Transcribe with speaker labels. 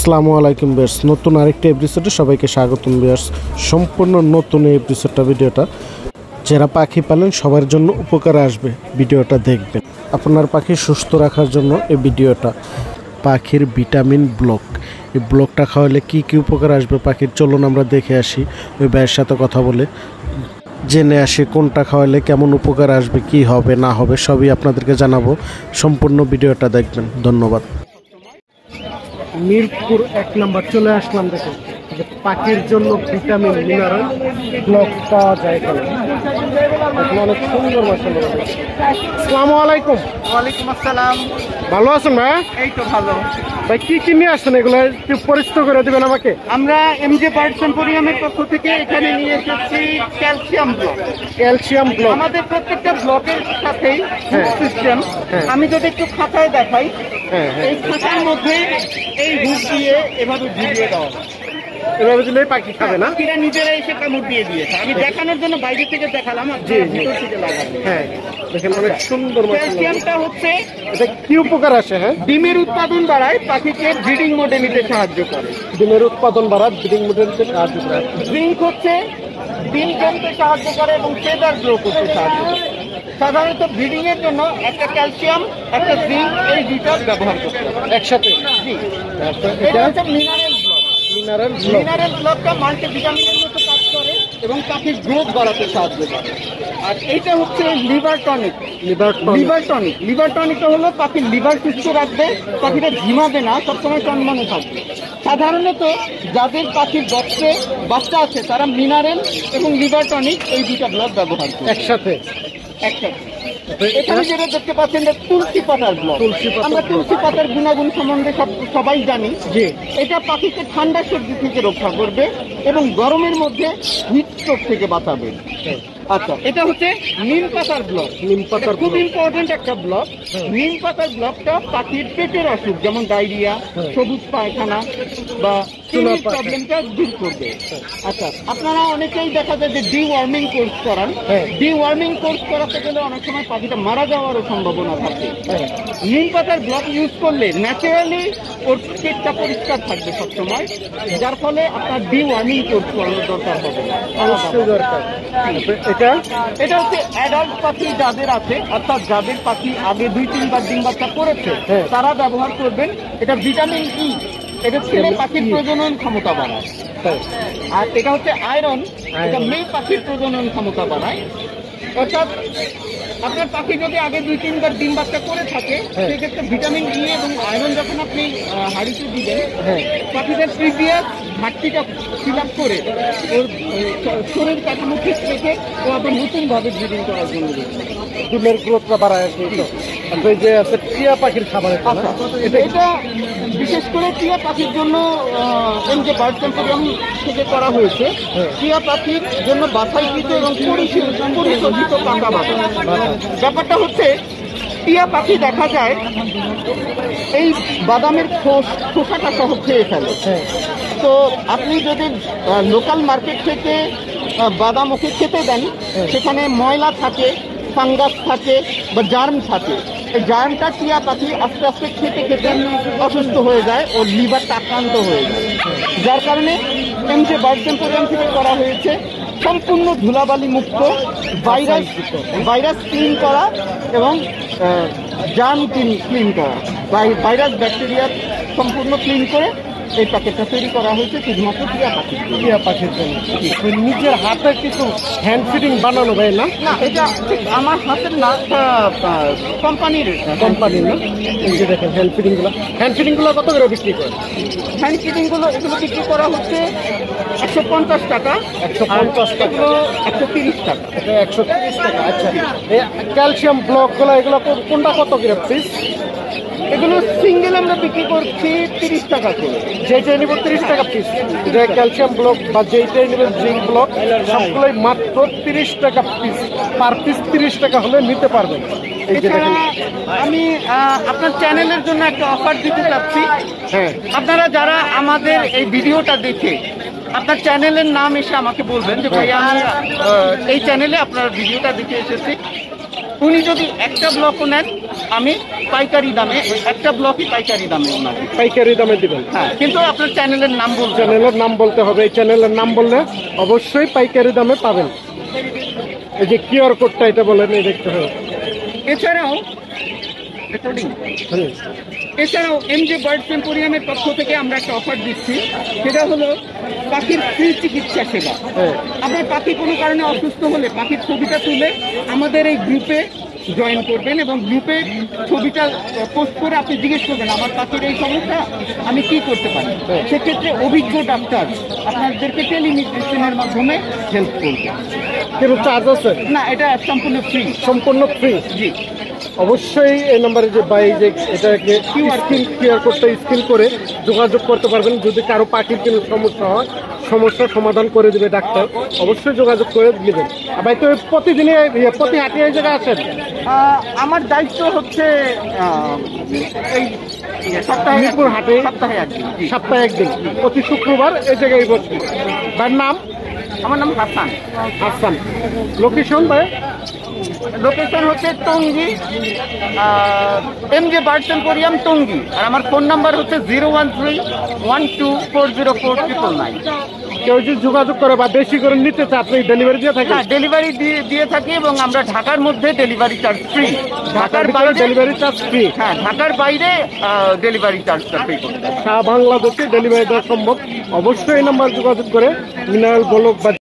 Speaker 1: আসসালামু আলাইকুম ভিউয়ার্স, নতুন আরেকটা এপিসোডে সবাইকে স্বাগতম ভিউয়ার্স। সম্পূর্ণ নতুন এই ভিডিওটা যারা পাখি পালেন সবার জন্য উপকারে আসবে। ভিডিওটা দেখবেন, আপনার পাখি সুস্থ রাখার জন্য এই ভিডিওটা। পাখির ভিটামিন ব্লক, এই ব্লকটা খাওয়ালে কি কি উপকার আসবে পাখির, চলুন আমরা দেখে আসি। ওই ভাইয়ের সাথে কথা বলে জেনে আসি কোনটা খাওয়ালে কেমন উপকার আসবে, কি হবে না হবে সবই আপনাদেরকে জানাবো। সম্পূর্ণ ভিডিওটা দেখবেন। ধন্যবাদ। মিরপুর 1 নম্বর চলে আসলাম। দেখুন পাখির জন্য ভিটামিন মিনারেল ব্লক পাওয়া যায় এখানে। অনেক সুন্দর মাশাআল্লাহ। আসসালামু আলাইকুম।
Speaker 2: ওয়ালাইকুম আসসালাম।
Speaker 1: ভালো আছেন ভাই?
Speaker 2: এই তো ভালো
Speaker 1: ভাই, কি কি নিয়ে আসছেন এগুলো একটু পরিচিত করে দেবেন আমাকে।
Speaker 2: আমরা এমজে বার্ডস এম্পোরিয়ামের পক্ষ থেকে এখানে নিয়ে এসেছি ক্যালসিয়াম ব্লক।
Speaker 1: ক্যালসিয়াম ব্লক
Speaker 2: আমাদের প্রত্যেকটা ব্লকের সাথেই সিস্টেম।
Speaker 1: হ্যাঁ।
Speaker 2: আমি যদি একটু খাতায় দেখাই,
Speaker 1: হ্যাঁ হ্যাঁ,
Speaker 2: এই খাতার মধ্যে এই হুক দিয়ে এভাবে ঝুলিয়ে দেওয়া হয়।
Speaker 1: এভাবে দিলে পাখি খাবে না?
Speaker 2: পাখিরা নিজেরা এসে কামড় দিয়ে দিয়েছে। আমি দেখানোর জন্য বাইরে থেকে দেখালাম, আপনারা ভিতর থেকে লাগাবেন।
Speaker 1: হ্যাঁ দেখেন অনেক সুন্দর মাশাআল্লাহ।
Speaker 2: ক্যালসিয়ামটা হচ্ছে
Speaker 1: এটা কি উপকার আসে? হ্যাঁ,
Speaker 2: ডিমের উৎপাদন বাড়ায়, পাখিকে ব্রিডিং মোডে নিতে সাহায্য করে।
Speaker 1: ডিমের উৎপাদন বাড়ায়, ব্রিডিং মোডেলকে সাহায্য করে।
Speaker 2: জিঙ্ক হচ্ছে ডিম জমতে সাহায্য করে এবং ফেদার গ্রো করতে সাহায্য করে। সাধারণত ব্রিডিং এর জন্য একটা ক্যালসিয়াম, একটা জিঙ্ক, এই দুইটা ব্যবহার করতে হবে
Speaker 1: একসাথে।
Speaker 2: জি।
Speaker 1: এটা
Speaker 2: এটা হচ্ছে mineral block.
Speaker 1: Mineral block.
Speaker 2: Mineral ব্লকটা মাল্টিভিটামিনের মতো কাজ করে এবং পাখির গ্রোথ বাড়াতে সাহায্য করে। আর এইটা হচ্ছে লিভার টনিক। লিভার টনিকটা হলো পাখির লিভার সুস্থ রাখবে, পাখিটা ঝিমাবে না, সবসময় চনমনে থাকবে। সাধারণত যাদের পাখির বাচ্চা আছে তারা মিনারেল এবং লিভার টনিক এই দুইটা ব্লক ব্যবহার করে
Speaker 1: একসাথে।
Speaker 2: এখানে যেটা দেখতে পাচ্ছেন যে তুলসী পাতার ব্লক। আমরা তুলসী পাতার গুণাগুণ সম্বন্ধে সবাই জানি যে এটা পাখিকে ঠান্ডা সর্দি থেকে রক্ষা করবে এবং গরমের মধ্যে হিট স্ট্রোক থেকে বাঁচাবে। আচ্ছা, এটা হচ্ছে নিম পাতার ব্লক। খুব ইম্পর্টেন্ট একটা ব্লক। নিম পাতার ব্লকটা পাখির পেটের অসুখ যেমন ডায়রিয়া, সবুজ পায়খানা বা প্রবলেমটা দূর করবে। আচ্ছা, আপনারা অনেকেই দেখা যায় যে ডিওয়ার্মিং কোর্স করান। ডিওয়ার্মিং কোর্স করাতে গেলে অনেক সময় পাখিটা মারা যাওয়ারও সম্ভাবনা থাকে। নিম পাতার ব্লক ইউজ করলে ন্যাচারালি ওর পেটটা পরিষ্কার থাকবে সবসময়, যার ফলে আপনার ডিওয়ার্মিং কোর্স করানোর দরকার হবে না।
Speaker 1: অবশ্যই দরকার।
Speaker 2: এটা হচ্ছে অ্যাডাল্ট পাখি যাদের আছে, অর্থাৎ যাদের পাখি আগে 2-3 বার ডিম বাচ্চা করেছে, তারা ব্যবহার করবেন। এটা ভিটামিন ই, এটা ছেলে পাখির প্রজনন ক্ষমতা বাড়ায়। আর এটা হচ্ছে আয়রন, এটা মেয়ে পাখির প্রজনন ক্ষমতা বাড়ায়। অর্থাৎ আপনার পাখি যদি আগে 2-3 বার ডিম বাচ্চা করে থাকে, সেক্ষেত্রে ভিটামিন ই এবং আয়রন যখন আপনি হাঁড়িতে দিবেন, পাখিদের প্রিভিয়াস ঘাটতিটা ফিল আপ করে ওর শরীর কাঠামো ঠিক রেখে ও আবার নতুনভাবে ব্রিডিং করার জন্য
Speaker 1: ডিমের গ্রোথটা বাড়ায়। এই যে আছে টিয়া পাখির খাবার,
Speaker 2: এটা বিশেষ করে টিয়া পাখির জন্য এমজে বার্ডস এম্পোরিয়াম থেকে করা হয়েছে। টিয়া পাখির জন্য বাছাইকৃত এবং পরিশোধিত পাকা বাদাম। ব্যাপারটা হচ্ছে টিয়া পাখি দেখা যায় এই বাদামের খোসাটা সহ খেয়ে ফেলে। তো আপনি যদি লোকাল মার্কেট থেকে বাদাম ওকে খেতে দেন, সেখানে ময়লা থাকে, ফাঙ্গাস থাকে বা জার্ম থাকে। এই জার্মটা টিয়া পাখি আস্তে আস্তে খেতে খেতে অসুস্থ হয়ে যায়, ও লিভারটা আক্রান্ত হয়ে যায়। যার কারণে এমজে বার্ডস এম্পোরিয়াম থেকে করা হয়েছে সম্পূর্ণ ধুলাবালি মুক্ত, ভাইরাস ক্লিন করা এবং জার্ম ক্লিন করা, ভাইরাস ব্যাকটেরিয়া সম্পূর্ণ ক্লিন করে এই প্যাকেটটা তৈরি করা হয়েছে শুধুমাত্র টিয়া পাখির জন্য।
Speaker 1: নিজের হাতে কিছু হ্যান্ড ফিডিং বানানো ভাই? না
Speaker 2: না, এটা ঠিক আমার হাতের না, কোম্পানির
Speaker 1: না। এই যে দেখেন হ্যান্ড ফিডিং গুলো কত করে বিক্রি করে?
Speaker 2: হ্যান্ড ফিডিং গুলো এগুলো বিক্রি করা হচ্ছে 150 টাকা।
Speaker 1: 150 টাকা,
Speaker 2: 130 টাকা।
Speaker 1: 130 টাকা। আচ্ছা, ক্যালসিয়াম ব্লক গুলো এগুলো কোনটা কত করে পিস?
Speaker 2: এগুলো সিঙ্গেল আমরা বিক্রি করছি 30 টাকা করে।
Speaker 1: যেটাই নিব 30 টাকা পিস। যে ক্যালসিয়াম ব্লক বা যেটাই নেবেন জিঙ্ক ব্লক, সবগুলোই মাত্র 30 টাকা পিস। পার পিস 30 টাকা হলে নিতে পারবেন।
Speaker 2: এছাড়া আমি আপনার চ্যানেলের জন্য একটা অফার দিতে চাচ্ছি। আপনারা যারা আমাদের এই ভিডিওটা দেখে আপনার চ্যানেলের নাম এসে আমাকে বলবেন যে ভাই আমি এই চ্যানেলে আপনার ভিডিওটা দেখে এসেছি, উনি যদি একটা ব্লকও নেন আমি পাইকারি দামে, একটা ব্লকই পাইকারি দামে ওনাকে।
Speaker 1: পাইকারি দামে দিবেন?
Speaker 2: হ্যাঁ, কিন্তু আপনার চ্যানেলের নাম বলতে হবে।
Speaker 1: চ্যানেলের নাম বলতে হবে, এই চ্যানেলের নাম বললে অবশ্যই পাইকারি দামে পাবেন। এই যে কিউআর কোডটা এটা বলেন, এই দেখতে হবে।
Speaker 2: এছাড়াও
Speaker 1: হুম।
Speaker 2: এছাড়াও এমজে বার্ডস এম্পোরিয়ামের পক্ষ থেকে আমরা একটা অফার দিচ্ছি, সেটা হলো পাখির ফ্রি চিকিৎসা সেবা।
Speaker 1: হ্যাঁ।
Speaker 2: আপনার পাখি কোনো কারণে অসুস্থ হলে পাখির ছবিটা তুলে আমাদের এই গ্রুপে জয়েন করবেন এবং গ্রুপে ছবিটা পোস্ট করে আপনি জিজ্ঞেস করবেন আমার পাখির এই সমস্যা, আমি কি করতে পারি। সেক্ষেত্রে অভিজ্ঞ ডাক্তার আপনাদেরকে টেলিমেডিসিনের মাধ্যমে হেল্প করবে।
Speaker 1: কিন্তু চার্জ আছে?
Speaker 2: না, এটা সম্পূর্ণ ফ্রি।
Speaker 1: সম্পূর্ণ ফ্রি?
Speaker 2: জি।
Speaker 1: অবশ্যই এই নাম্বারে যে যে এটাকে কিউআর কোডটা স্ক্যান করে যোগাযোগ করতে পারবেন। যদি কারো পাখির কোনো সমস্যা হয়, সমস্যার সমাধান করে দেবে ডাক্তার, অবশ্যই যোগাযোগ করে নেবেন। আর ভাই তো প্রতিদিনই প্রতি হাটে এই জায়গায় আসেন?
Speaker 2: আমার দায়িত্ব হচ্ছে এই সপ্তাহে
Speaker 1: মিরপুর হাটে
Speaker 2: সপ্তাহে একদিন। জি।
Speaker 1: সপ্তাহে একদিন, প্রতি শুক্রবার এই জায়গায় বসছি। ভাইয়ের নাম?
Speaker 2: আমার নাম হাসান।
Speaker 1: হাসান। লোকেশন ভাই?
Speaker 2: লোকেশন হচ্ছে Tongi, MJ birds emporium Tongi. আর আমার ফোন নাম্বার হচ্ছে 013-12404999।
Speaker 1: কেউ যদি যোগাযোগ করে বা বেশি করে নিতে চায়, আপনি ডেলিভারি দিয়ে থাকেন?
Speaker 2: হ্যাঁ, ডেলিভারি দিয়ে থাকি এবং আমরা ঢাকার মধ্যে ডেলিভারি চার্জ ফ্রি।
Speaker 1: ঢাকার বাইরে ডেলিভারি চার্জ ফ্রি?
Speaker 2: হ্যাঁ, ঢাকার বাইরে ডেলিভারি চার্জটা পে করতে হবে।
Speaker 1: সারা বাংলাদেশে ডেলিভারি দেওয়া সম্ভব। অবশ্যই এই নাম্বার যোগাযোগ করে মিনারেল গোলক বা